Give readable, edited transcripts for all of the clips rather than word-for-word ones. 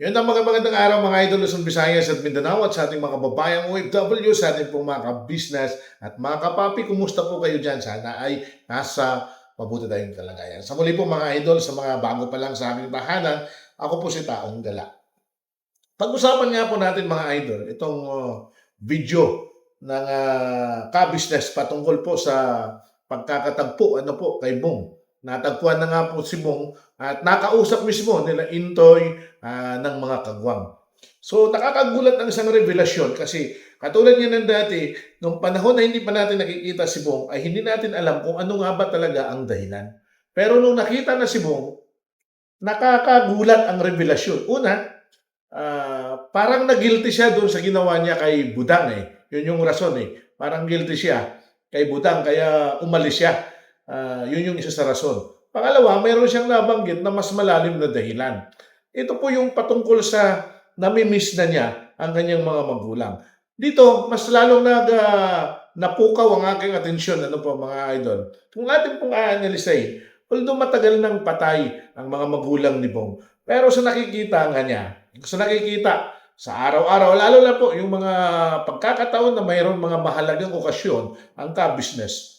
Yan ang magandang araw mga idol Luzon, Visayas at Mindanao at sa ating mga kababayang OFW, sa ating pong mga ka-business at mga kapapi, kumusta po kayo dyan? Sana ay nasa mabuti tayong kalagayan. Sa muli po mga idol, sa mga bago pa lang sa aming tahanan, ako po si Taong Gala. Pag-usapan nga po natin mga idol, itong video ng ka-business patungkol po sa pagkakatagpo kay Bong. Natagpuan na nga po si Bong at nakausap mismo nila Intoy ng mga kagwang. So nakakagulat ang isang revelasyon kasi katulad niya ng dati, nung panahon na hindi pa natin nakikita si Bong ay hindi natin alam kung ano nga ba talaga ang dahilan. Pero nung nakita na si Bong, nakakagulat ang revelasyon. Una, parang na-guilty siya doon sa ginawa niya kay Budang eh. Yun yung rason eh. Parang guilty siya kay Budang kaya umalis siya. Yun yung isa sa rason. Pangalawa, mayroon siyang nabanggit na mas malalim na dahilan. Ito po yung patungkol sa nami-miss na niya ang kanyang mga magulang. Dito, mas lalong napukaw ang aking atensyon, ano po mga idol. Kung ating pong aanalisayin, although matagal nang patay ang mga magulang ni Bong, pero sa nakikita nga niya, sa nakikita sa araw-araw, lalo na po yung mga pagkakataon na mayroon mga mahalagang okasyon ang ka-business,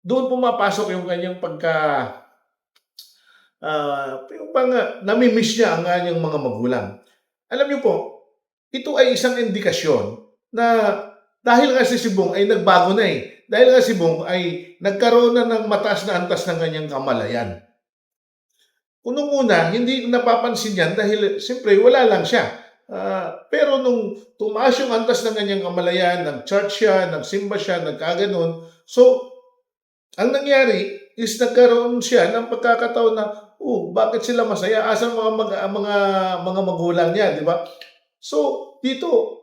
doon pumapasok yung kanyang yung pang nami-miss niya ang kanyang mga magulang. Alam niyo po, ito ay isang indikasyon na dahil nga si Sibong ay nagbago na eh. Dahil nga si Sibong ay nagkaroon na ng mataas na antas ng kanyang kamalayan. Unang una, hindi napapansin yan dahil siyempre wala lang siya. Pero nung tumaas yung antas ng kanyang kamalayan, nag-church siya, nagsimba siya, nagkaganon. So, ang nangyari is nagkaroon siya ng pagkakataon na, bakit sila masaya? Asan mga magulang niya, di ba? So, dito,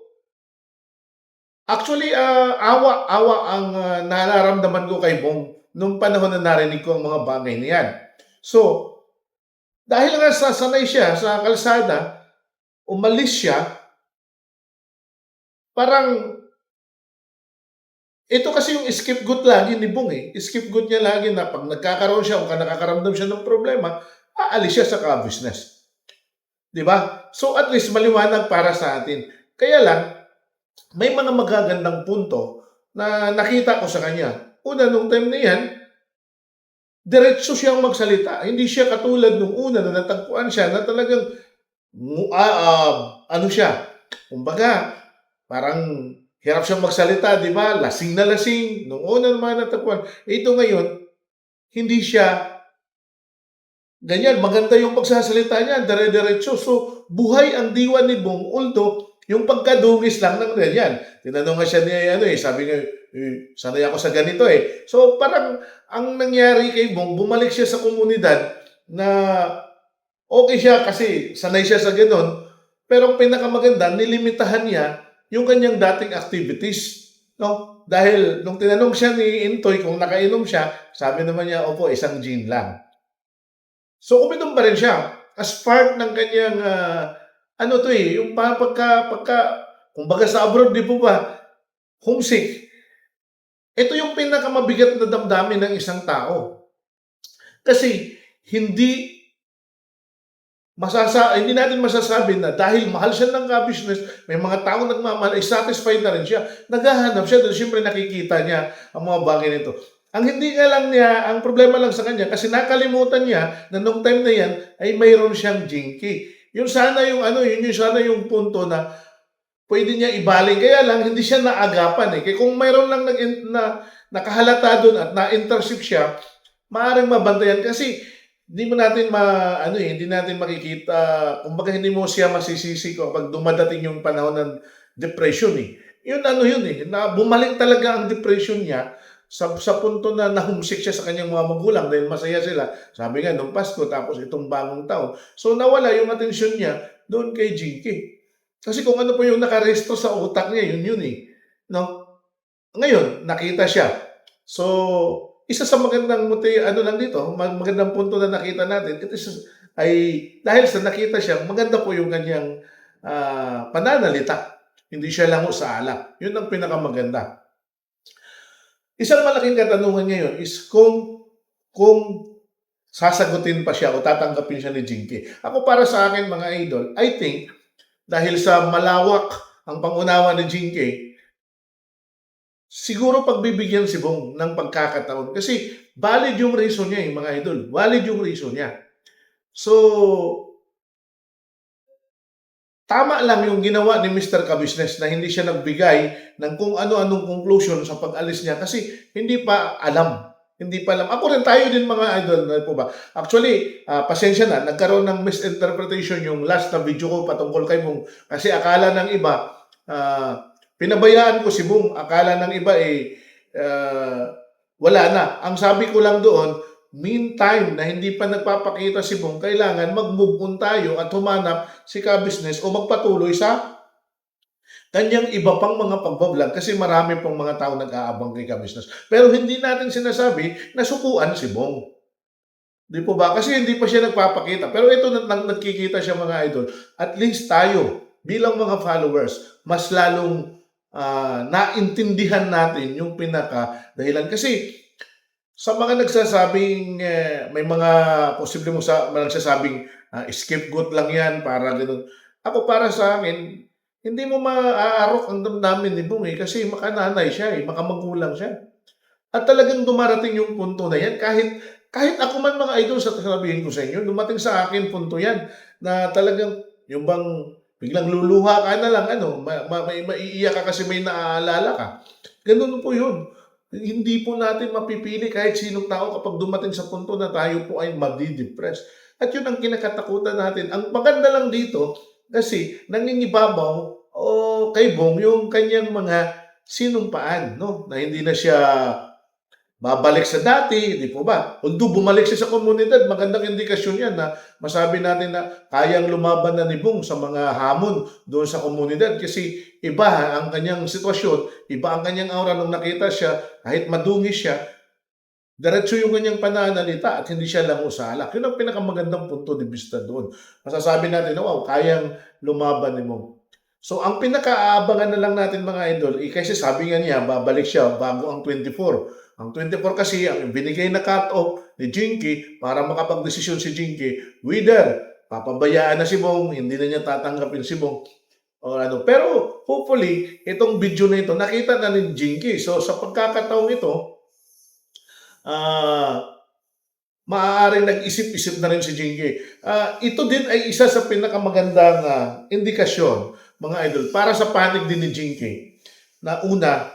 actually, awa ang nararamdaman ko kay Bong nung panahon na narinig ko ang mga bagay na yan. So, dahil nga sanay siya sa kalsada, umalis siya, parang ito kasi yung scapegoat lagi ni Bong eh. Scapegoat niya lagi na pag nagkakaroon siya o nakakaramdam siya ng problema, aalis siya sa ka-business. Di ba? So at least maliwanag para sa atin. Kaya lang, may mga magagandang punto na nakita ko sa kanya. Una, nung time na yan, diretso siyang magsalita. Hindi siya katulad nung una na natagpuan siya na talagang ano siya, kumbaga, parang hirap siyang magsalita, di ba? Lasing na lasing. Nung una naman natagpuan. Ito ngayon, hindi siya ganyan. Maganda yung pagsasalita niya, dire-diretso. So, buhay ang diwa ni Bong. Although, yung pagkadungis lang ng ganyan. Tinanong nga siya niya, sabi niya, sanay ako sa ganito eh. So, parang ang nangyari kay Bong, bumalik siya sa komunidad na okay siya kasi sanay siya sa ganun. Pero ang pinakamaganda, nilimitahan niya yung kanyang dating activities. No? Dahil nung tinanong siya ni Intoy kung nakainom siya, sabi naman niya, opo, isang gin lang. So uminom pa rin siya as part ng kanyang, yung kumbaga sa abroad, di po ba, homesick. Ito yung pinakamabigat na damdamin ng isang tao. Kasi hindi natin masasabi na dahil mahal siya ng ka-business, may mga taong nagmamahal, ay satisfied na rin siya. Naghahanap siya doon, siyempre nakikita niya ang mga bagay nito. Ang hindi nga lang niya, ang problema lang sa kanya, kasi nakalimutan niya na nung time na yan, ay mayroon siyang jinky. Yun sana yung punto na pwede niya ibaling. Kaya lang, hindi siya naagapan eh. Kaya kung mayroon lang nakahalata doon at na-intercept siya, maaaring mabantayan kasi hindi natin makikita, kumbaga hindi mo siya masisisi kapag dumadating yung panahon ng depression eh. Yun eh, na bumalik talaga ang depression niya sa punto na nahumsik siya sa kanyang mga magulang dahil masaya sila. Sabi nga, nung Pasko, tapos itong bagong taon. So nawala yung atensyon niya doon kay Jinky. Kasi kung ano po yung nakarestro sa utak niya, yun eh. No? Ngayon, nakita siya. So, isa sa magandang magandang punto na nakita natin, ay dahil sa nakita siya, maganda po yung kanyang pananalita. Hindi siya lango sa alak. Yun ang pinakamaganda. Isang malaking katanungan ngayon is kung sasagutin pa siya o tatanggapin siya ni Jinky. Ako para sa akin mga idol, I think dahil sa malawak ang pangunawa ni Jinky, siguro pagbibigyan si Bong ng pagkakataon. Kasi valid yung reason niya mga idol. Valid yung reason niya. So, tama lang yung ginawa ni Mr. Kabisnes na hindi siya nagbigay ng kung ano-anong conclusion sa pag-alis niya kasi hindi pa alam. Hindi pa alam. Ako rin, tayo din mga idol, po ba? Actually, pasensya na, nagkaroon ng misinterpretation yung last na video ko patungkol kay Bong. Kasi akala ng iba, pinabayaan ko si Bong. Akala ng iba wala na. Ang sabi ko lang doon, meantime na hindi pa nagpapakita si Bong, kailangan mag-move on tayo at humanap si Ka-Business o magpatuloy sa kanyang iba pang mga pagbablog kasi marami pong mga tao nag-aabang kay Ka-Business. Pero hindi natin sinasabi na sukuan si Bong. Di po ba? Kasi hindi pa siya nagpapakita. Pero ito nagkikita siya mga idol. At least tayo, bilang mga followers, mas lalong naintindihan natin yung pinaka dahilan. Kasi sa mga nagsasabing, may mga posible mo nagsasabing scapegoat lang yan para gano'n. Ako para sa akin, hindi mo maaarok ang damdamin ni Bong kasi makananay siya makamagulang siya. At talagang dumarating yung punto na yan kahit ako man mga idol sa sasabihin ko sa inyo, dumating sa akin punto yan na talagang yung bang biglang luluha ka na lang maiiyak ka kasi may naaalala ka. Ganun po yun. Hindi po natin mapipili kahit sinong tao kapag dumating sa punto na tayo po ay madi-depress. At yun ang kinakatakutan natin. Ang maganda lang dito, kasi nangingibabaw o kay Bong yung kanyang mga sinumpaan, no? Na hindi na siya babalik sa dati, di po ba? Although bumalik siya sa komunidad, magandang indikasyon yan na masabi natin na kayang lumaban na ni Bong sa mga hamon doon sa komunidad kasi iba ang kanyang sitwasyon, iba ang kanyang aura nung nakita siya, kahit madungis siya, diretso yung kanyang pananalita at hindi siya lang usalak. Yun ang pinakamagandang punto de vista doon. Masasabi natin, wow, kayang lumaban ni Bong. So, ang pinakaabangan na lang natin mga idol, kasi sabi nga niya, babalik siya bago ang 24. Ang 24 kasi, ang binigay na cut-off ni Jinky para makapag-desisyon si Jinky, whether papabayaan na si Bong, hindi na niya tatanggapin si Bong, o ano. Pero, hopefully, itong video na ito, nakita na ni Jinky. So, sa pagkakataong ito, maaaring nag-isip-isip na rin si Jinky. Ito din ay isa sa pinakamagandang indikasyon, mga idol, para sa panig din ni Jinky, na una,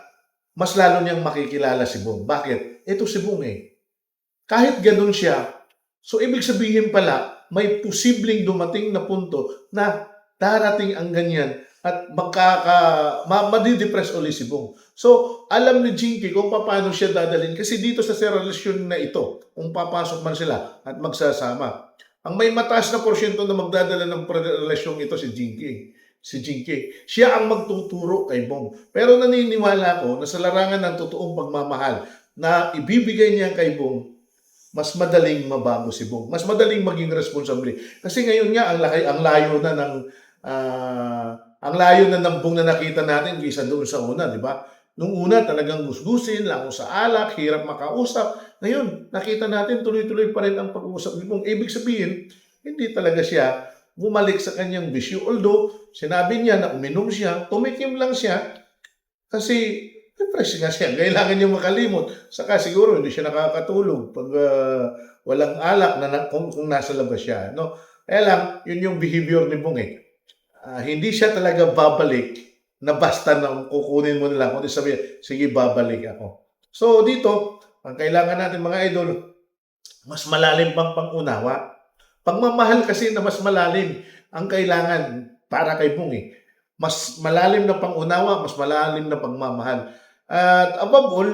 mas lalo niyang makikilala si Bong. Bakit? Ito si Bong Kahit ganun siya, so ibig sabihin pala, may posibleng dumating na punto na darating ang ganyan at madidepress ulit si Bong. So, alam ni Jinky kung paano siya dadalhin kasi dito sa relasyon na ito, kung papasok man sila at magsasama. Ang may mataas na porsyento na magdadala ng relasyon ito si Jinky. Siya ang magtuturo kay Bong. Pero naniniwala ko na sa larangan ng totoong pagmamahal na ibibigay niya kay Bong, mas madaling mabago si Bong. Mas madaling maging responsable. Kasi ngayon nga, ang layo na ng Bong na nakita natin kaysa doon sa una, di ba? Nung una, talagang gusgusin, lango sa alak, hirap makausap. Ngayon, nakita natin tuloy-tuloy pa rin ang pag-uusap ni Bong. Ibig sabihin, hindi talaga siya bumalik sa kanyang bisyo. Although, sinabi niya na uminom siya, tumikim lang siya, kasi depressed nga siya. Kailangan niya makalimot. Saka siguro hindi siya nakakatulog pag walang alak kung nasa labas siya. No? Kaya lang, yun yung behavior ni Bong hindi siya talaga babalik na basta na kukunin mo na lang. Kundi sabihin, sige, babalik ako. So, dito, ang kailangan natin mga idol, mas malalim pang pangunawa. Pagmamahal kasi na mas malalim ang kailangan para kay Bong Mas malalim na pangunawa, mas malalim na pagmamahal. At above all,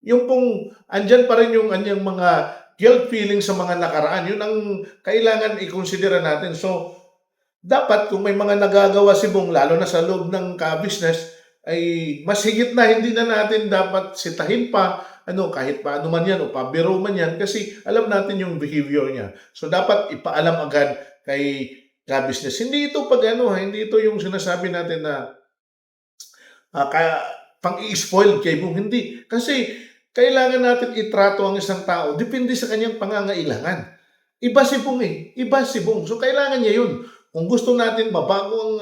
yung pong andyan pa rin yung anyang mga guilt feeling sa mga nakaraan, yun ang kailangan i-consider natin. So, dapat kung may mga nagagawa si Bong, lalo na sa loob ng Ka-Business, ay mas higit na hindi na natin dapat sitahin pa kahit paano man yan o pabiro man yan kasi alam natin yung behavior niya. So dapat ipaalam agad kay Ka-Business. Hindi ito hindi ito yung sinasabi natin na pang-i-spoil kay Bong. Hindi. Kasi kailangan natin itrato ang isang tao depende sa kanyang pangangailangan. Iba si Bong eh. Iba si Bong. So kailangan niya yun. Kung gusto natin mabago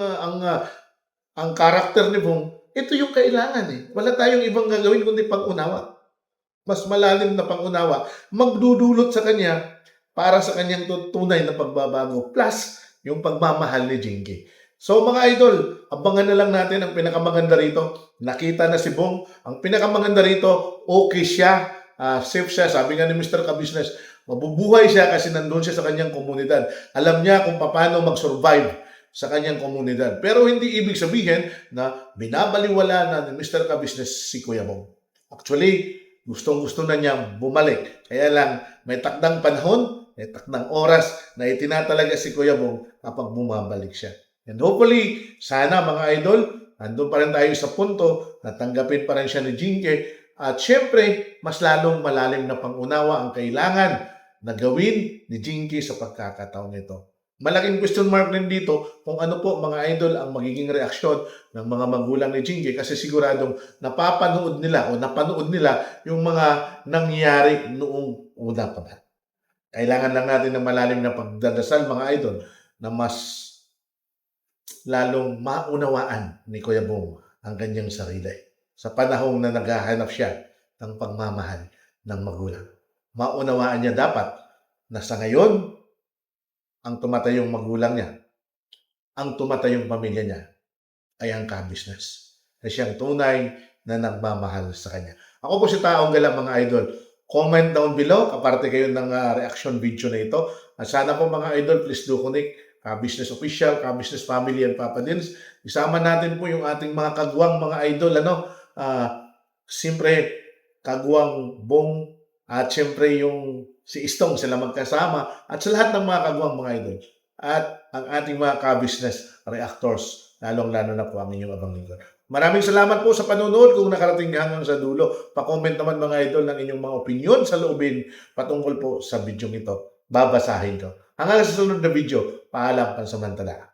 ang karakter ni Bong, ito yung kailangan eh. Wala tayong ibang gagawin kundi pang-unawa. Mas malalim na pang-unawa, magdudulot sa kanya para sa kanyang tunay na pagbabago. Plus, yung pagmamahal ni Jinky. So mga idol, abangan na lang natin ang pinakamaganda rito. Nakita na si Bong. Ang pinakamaganda rito, okay siya. Safe siya. Sabi nga ni Mr. Kabisnes, mabubuhay siya kasi nandun siya sa kanyang komunidad. Alam niya kung paano mag-survive sa kanyang komunidad. Pero hindi ibig sabihin na binabaliwala na ni Mr. Kabisnes si Kuya Bong. Actually, gustong-gusto na niya bumalik. Kaya lang, may takdang panahon, may takdang oras na itinatalaga si Kuya Bong kapag bumabalik siya. And hopefully, sana mga idol, andun pa rin tayo sa punto na tanggapin pa rin siya ni Jinky. At syempre, mas lalong malalim na pangunawa ang kailangan na gawin ni Jinky sa pagkakataon nito. Malaking question mark din dito kung ano po mga idol ang magiging reaksyon ng mga magulang ni Jinky kasi siguradong napapanood nila o napanood nila yung mga nangyari noong una pa ba. Kailangan lang natin ng malalim na pagdadasal mga idol na mas lalong maunawaan ni Kuya Bong ang kanyang sarili sa panahong na naghahanap siya ng pagmamahal ng magulang. Maunawaan niya dapat na sa ngayon, ang tumatayong magulang niya, ang tumatayong pamilya niya ay ang kabisnes. Na siyang tunay na nagmamahal sa kanya. Ako po si Taong Gala mga idol. Comment down below kaparte kayo ng reaction video na ito. At sana po mga idol, please do connect Ka-Business Official, Ka-Business Family and Papa Dins. Isama natin po yung ating mga kagwang mga idol. Siyempre, kagwang Bong at siyempre yung si Istong sila magkasama at sa lahat ng mga kagwang mga idol. At ang ating mga ka-business reactors, lalong-lalo na po ang inyong abang lingkod. Maraming salamat po sa panonood. Kung nakarating ka hanggang sa dulo, pa-comment naman mga idol ng inyong mga opinion sa loobin patungkol po sa video ito. Babasahin ko. Hanggang sa sunod na video, paalam pansamantala.